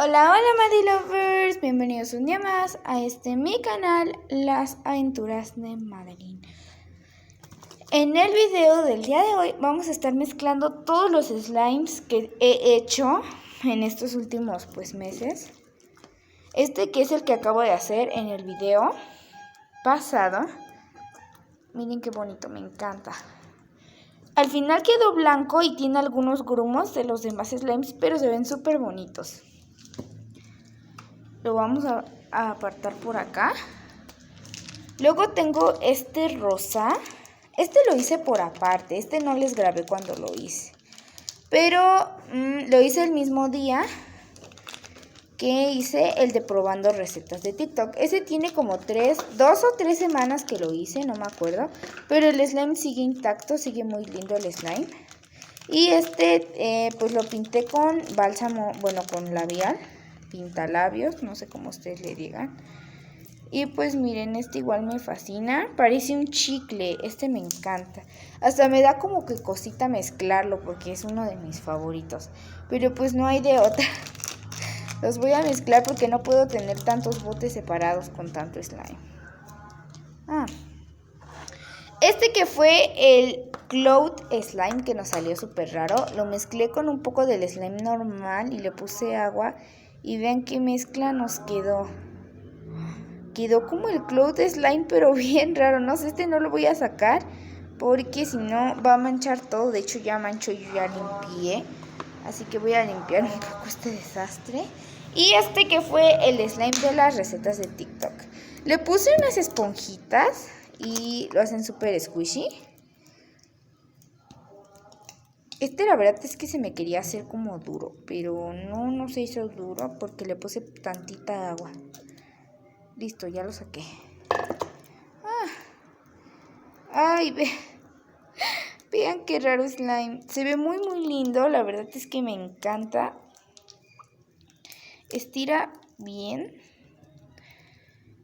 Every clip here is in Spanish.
Hola, hola Madi Lovers, bienvenidos un día más a mi canal, Las Aventuras de Madeline. En el video del día de hoy vamos a estar mezclando todos los slimes que he hecho en estos últimos meses. Que es el que acabo de hacer en el video pasado. Miren qué bonito, me encanta. Al final quedó blanco y tiene algunos grumos de los demás slimes, pero se ven súper bonitos. Lo vamos a apartar por acá. Luego tengo este rosa. Lo hice por aparte. No les grabé cuando lo hice. Pero lo hice el mismo día que hice el de probando recetas de TikTok. Ese tiene como 2 o 3 semanas que lo hice, no me acuerdo. Pero el slime sigue intacto, sigue muy lindo el slime. Y pues lo pinté con bálsamo, con labial. Pintalabios, no sé cómo ustedes le digan. Y pues miren, igual me fascina. Parece un chicle, me encanta. Hasta me da como que cosita mezclarlo porque es uno de mis favoritos. Pero pues no hay de otra. Los voy a mezclar porque no puedo tener tantos botes separados con tanto slime. Que fue el Cloud Slime que nos salió súper raro. Lo mezclé con un poco del slime normal y le puse agua. Y vean qué mezcla nos quedó. Quedó como el Cloud Slime, pero bien raro. No sé, no lo voy a sacar porque si no va a manchar todo. De hecho ya manchó, yo ya limpié. Así que voy a limpiar un poco este desastre. Y que fue el slime de las recetas de TikTok. Le puse unas esponjitas y lo hacen súper squishy. La verdad es que se me quería hacer como duro, pero no se hizo duro porque le puse tantita agua. Listo, ya lo saqué. Ay, vean qué raro slime. Se ve muy lindo, la verdad es que me encanta. Estira bien,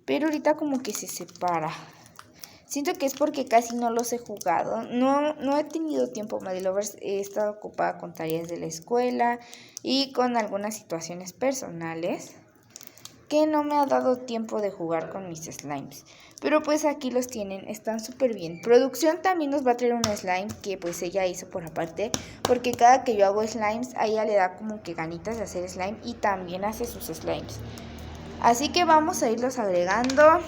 pero ahorita como que se separa. Siento que es porque casi no los he jugado. No he tenido tiempo, Madi Lovers. He estado ocupada con tareas de la escuela y con algunas situaciones personales que no me ha dado tiempo de jugar con mis slimes. Pero pues aquí los tienen, están súper bien. Producción también nos va a traer un slime que pues ella hizo por aparte. Porque cada que yo hago slimes, a ella le da como que ganitas de hacer slime y también hace sus slimes. Así que vamos a irlos agregando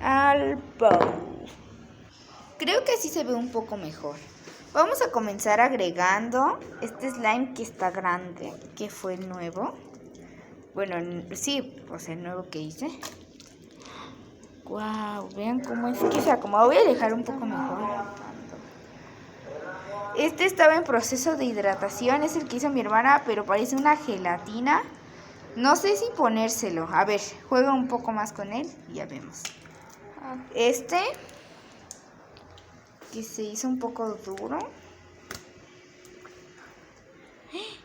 al bowl. Creo que así se ve un poco mejor. Vamos a comenzar agregando este slime que está grande, que fue el nuevo. Bueno, sí, el nuevo que hice. Wow, vean cómo es que se acomoda. Voy a dejar un poco mejor. Estaba en proceso de hidratación, es el que hizo mi hermana, pero parece una gelatina. No sé si ponérselo. A ver, juega un poco más con él y ya vemos. Que se hizo un poco duro.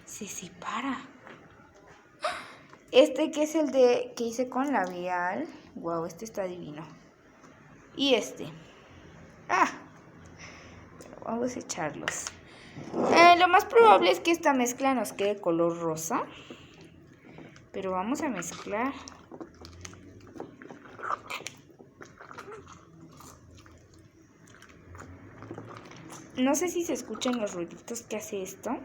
Se separa. Que es el que hice con labial. Wow, está divino. Y vamos a echarlos. Lo más probable es que esta mezcla nos quede color rosa. Pero vamos a mezclar. No sé si se escuchan los ruiditos que hace esto.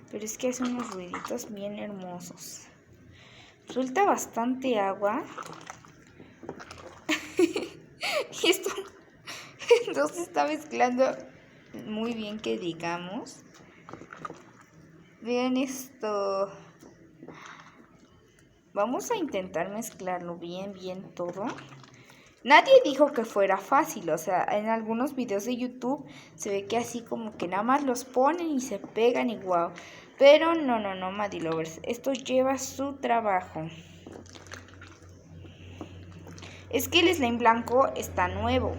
Pero es que hace unos ruiditos bien hermosos. Suelta bastante agua. Y esto no se está mezclando muy bien, que digamos. Vean esto. Vamos a intentar mezclarlo bien todo. Nadie dijo que fuera fácil, en algunos videos de YouTube se ve que así como que nada más los ponen y se pegan y wow. Pero no, Madi Lovers, esto lleva su trabajo. Es que el slime blanco está nuevo,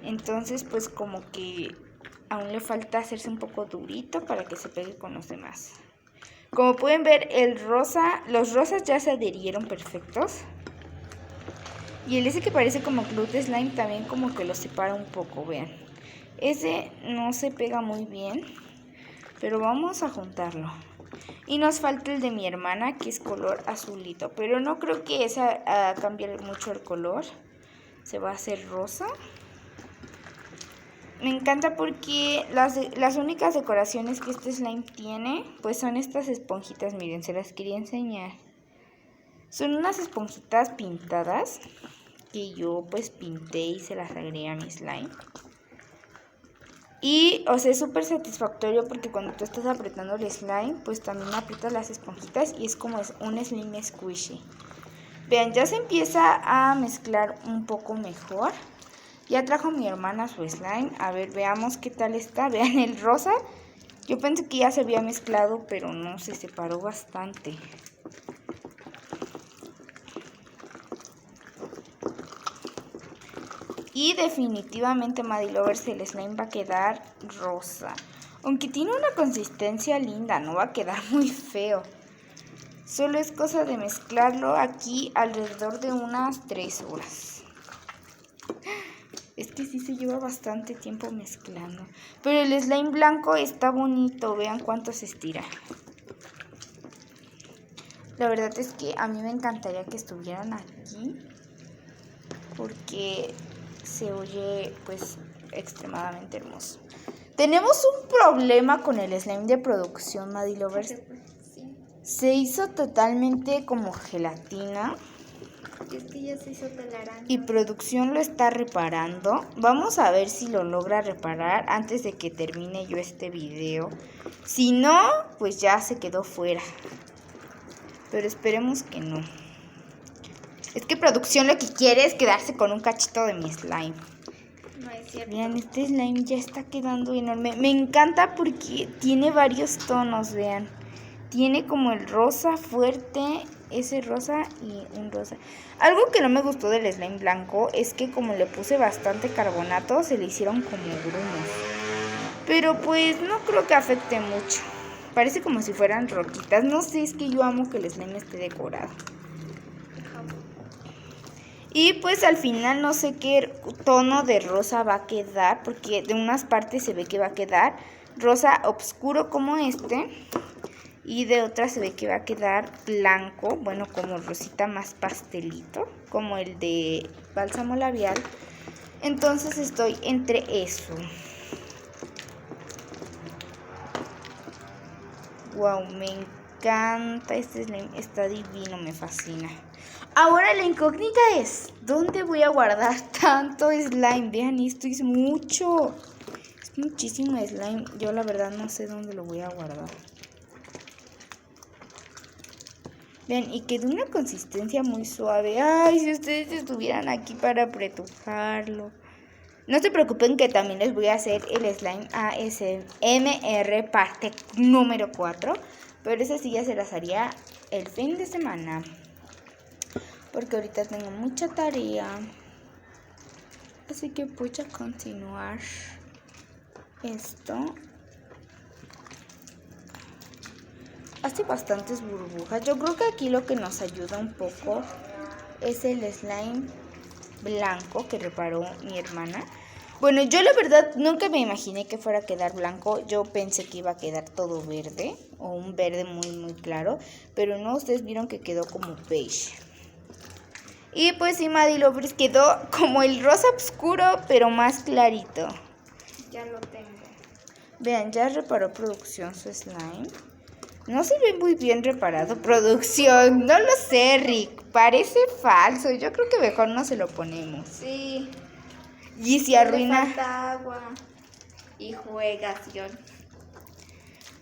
entonces pues como que aún le falta hacerse un poco durito para que se pegue con los demás. Como pueden ver, los rosas ya se adherieron perfectos. Y el que parece como Cloud Slime también como que lo separa un poco, vean. No se pega muy bien, pero vamos a juntarlo. Y nos falta el de mi hermana, que es color azulito. Pero no creo que esa cambie mucho el color. Se va a hacer rosa. Me encanta porque las únicas decoraciones que este slime tiene, pues son estas esponjitas. Miren, se las quería enseñar. Son unas esponjitas pintadas que yo pues pinté y se las agregué a mi slime. Y, o sea, es súper satisfactorio porque cuando tú estás apretando el slime, pues también aprietas las esponjitas y es como un slime squishy. Vean, ya se empieza a mezclar un poco mejor. Ya trajo mi hermana su slime. A ver, veamos qué tal está. Vean el rosa. Yo pensé que ya se había mezclado, pero no, se separó bastante. Y definitivamente, Madi Lovers, el slime va a quedar rosa. Aunque tiene una consistencia linda, no va a quedar muy feo. Solo es cosa de mezclarlo aquí alrededor de unas 3 horas. Es que sí se lleva bastante tiempo mezclando. Pero el slime blanco está bonito. Vean cuánto se estira. La verdad es que a mí me encantaría que estuvieran aquí. Porque se oye pues extremadamente hermoso. Tenemos un problema con el slime de producción, Madi Lovers. Se hizo totalmente como gelatina. Es que ya se hizo telaraña. Y producción lo está reparando. Vamos a ver si lo logra reparar antes de que termine yo este video. Si no, pues ya se quedó fuera. Pero esperemos que no. Es que producción lo que quiere es quedarse con un cachito de mi slime. No es cierto. Vean, este slime ya está quedando enorme. Me encanta porque tiene varios tonos, vean. Tiene como el rosa fuerte, ese rosa y un rosa. Algo que no me gustó del slime blanco es que como le puse bastante carbonato, se le hicieron como grumos. Pero pues no creo que afecte mucho. Parece como si fueran roquitas. No sé, es que yo amo que el slime esté decorado. Y pues al final no sé qué tono de rosa va a quedar, porque de unas partes se ve que va a quedar rosa oscuro como este. Y de otras se ve que va a quedar blanco, bueno, como rosita más pastelito, como el de bálsamo labial. Entonces estoy entre eso. Wow, me encanta este slime, está divino, me fascina. Ahora la incógnita es, ¿dónde voy a guardar tanto slime? Vean, esto es mucho. Es muchísimo slime. Yo la verdad no sé dónde lo voy a guardar. Vean, y quedó una consistencia muy suave. Ay, si ustedes estuvieran aquí para apretujarlo. No se preocupen que también les voy a hacer el slime ASMR parte número 4. Pero esa sí ya se las haría el fin de semana. Porque ahorita tengo mucha tarea. Así que voy a continuar esto. Hace bastantes burbujas. Yo creo que aquí lo que nos ayuda un poco es el slime blanco que reparó mi hermana. Bueno, yo la verdad nunca me imaginé que fuera a quedar blanco. Yo pensé que iba a quedar todo verde o un verde muy muy claro. Pero no, ustedes vieron que quedó como beige. Y pues sí, Madi Lovers, quedó como el rosa oscuro, pero más clarito. Ya lo tengo. Vean, ya reparó producción su slime. No se ve muy bien reparado producción. No lo sé, Rick. Parece falso. Yo creo que mejor no se lo ponemos. Sí. Y si arruina... Le falta agua y juegación.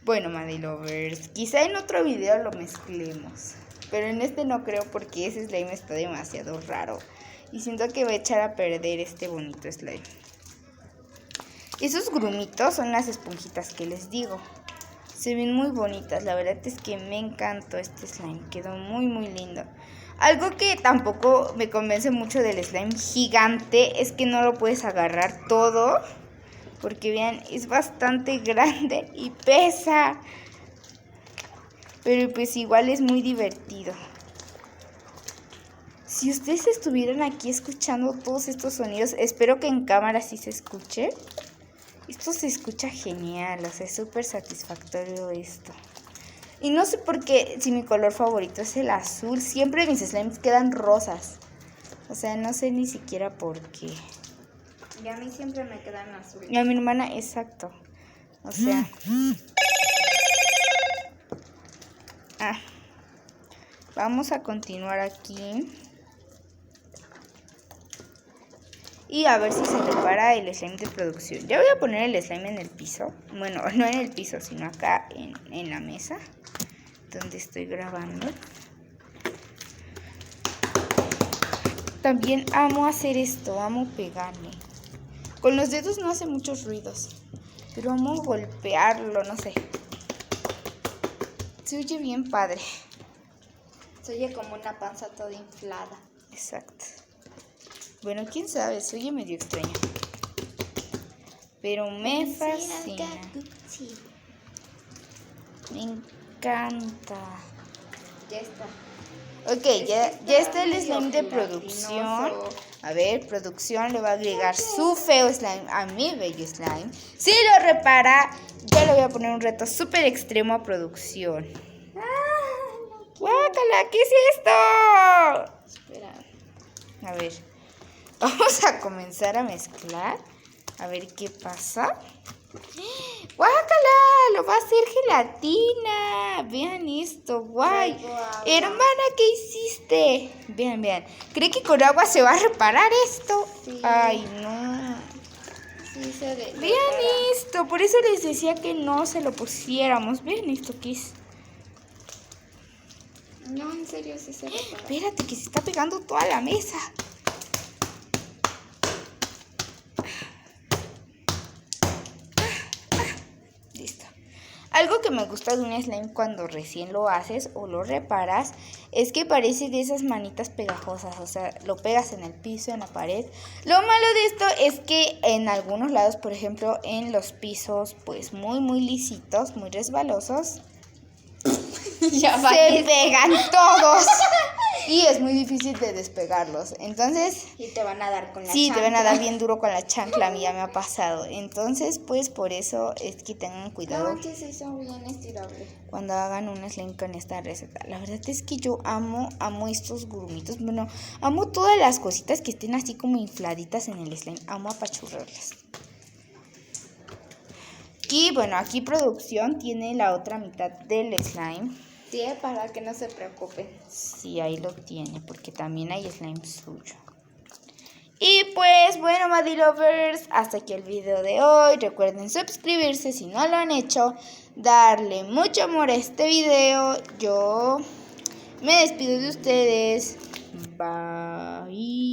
Bueno, Madi Lovers, quizá en otro video lo mezclemos. Pero en este no creo porque ese slime está demasiado raro. Y siento que va a echar a perder este bonito slime. Esos grumitos son las esponjitas que les digo. Se ven muy bonitas. La verdad es que me encantó este slime. Quedó muy muy lindo. Algo que tampoco me convence mucho del slime gigante es que no lo puedes agarrar todo. Porque vean, es bastante grande y pesa. Pero pues igual es muy divertido. Si ustedes estuvieran aquí escuchando todos estos sonidos, espero que en cámara sí se escuche. Esto se escucha genial, o sea, es súper satisfactorio esto. Y no sé por qué, si mi color favorito es el azul, siempre mis slimes quedan rosas. O sea, no sé ni siquiera por qué. Y a mí siempre me quedan azules. Y a mi hermana, exacto. O sea. Vamos a continuar aquí. Y a ver si se repara el slime de producción. Ya voy a poner el slime en el piso. Bueno, no en el piso, sino acá en la mesa donde estoy grabando. También amo hacer esto, amo pegarme. Con los dedos no hace muchos ruidos, pero amo golpearlo, no sé. Se oye bien padre. Se oye como una panza toda inflada. Exacto. Bueno, quién sabe, se oye medio extraño. Pero me fascina. Me encanta. Ya está. Ok, ya está el slime de producción. A ver, producción le va a agregar su feo slime a mi bello slime. Si lo repara, yo le voy a poner un reto súper extremo a producción. ¡Guácala! ¿Qué es esto? Espera. A ver, vamos a comenzar a mezclar. A ver qué pasa. ¡Guácala! Lo va a hacer gelatina. Vean esto, guay. Hermana, ¿qué hiciste? Vean, vean. ¿Cree que con agua se va a reparar esto? Sí. Ay, no. Sí, se ve. Vean esto. Por eso les decía que no se lo pusiéramos. Vean esto que es. No, en serio, sí se repara. Espérate, que se está pegando toda la mesa. Listo. Algo que me gusta de un slime cuando recién lo haces o lo reparas es que parece de esas manitas pegajosas, o sea, lo pegas en el piso, en la pared. Lo malo de esto es que en algunos lados, por ejemplo, en los pisos pues muy lisitos, muy resbalosos, Ya se pegan todos y es muy difícil de despegarlos. Entonces, Y te van a dar con la sí, chancla. te van a dar bien duro con la chancla, a mí ya me ha pasado. Entonces, pues por eso es que tengan cuidado No, que sí son bien estirables. cuando hagan un slime con esta receta. La verdad es que yo amo estos grumitos. Bueno, amo todas las cositas que estén así como infladitas en el slime. Amo apachurrarlas. Y bueno, aquí producción tiene la otra mitad del slime. Sí, para que no se preocupen. Sí, ahí lo tiene, porque también hay slime suyo. Y pues bueno, Madi Lovers, hasta aquí el video de hoy. Recuerden suscribirse si no lo han hecho, darle mucho amor a este video. Yo me despido de ustedes. Bye.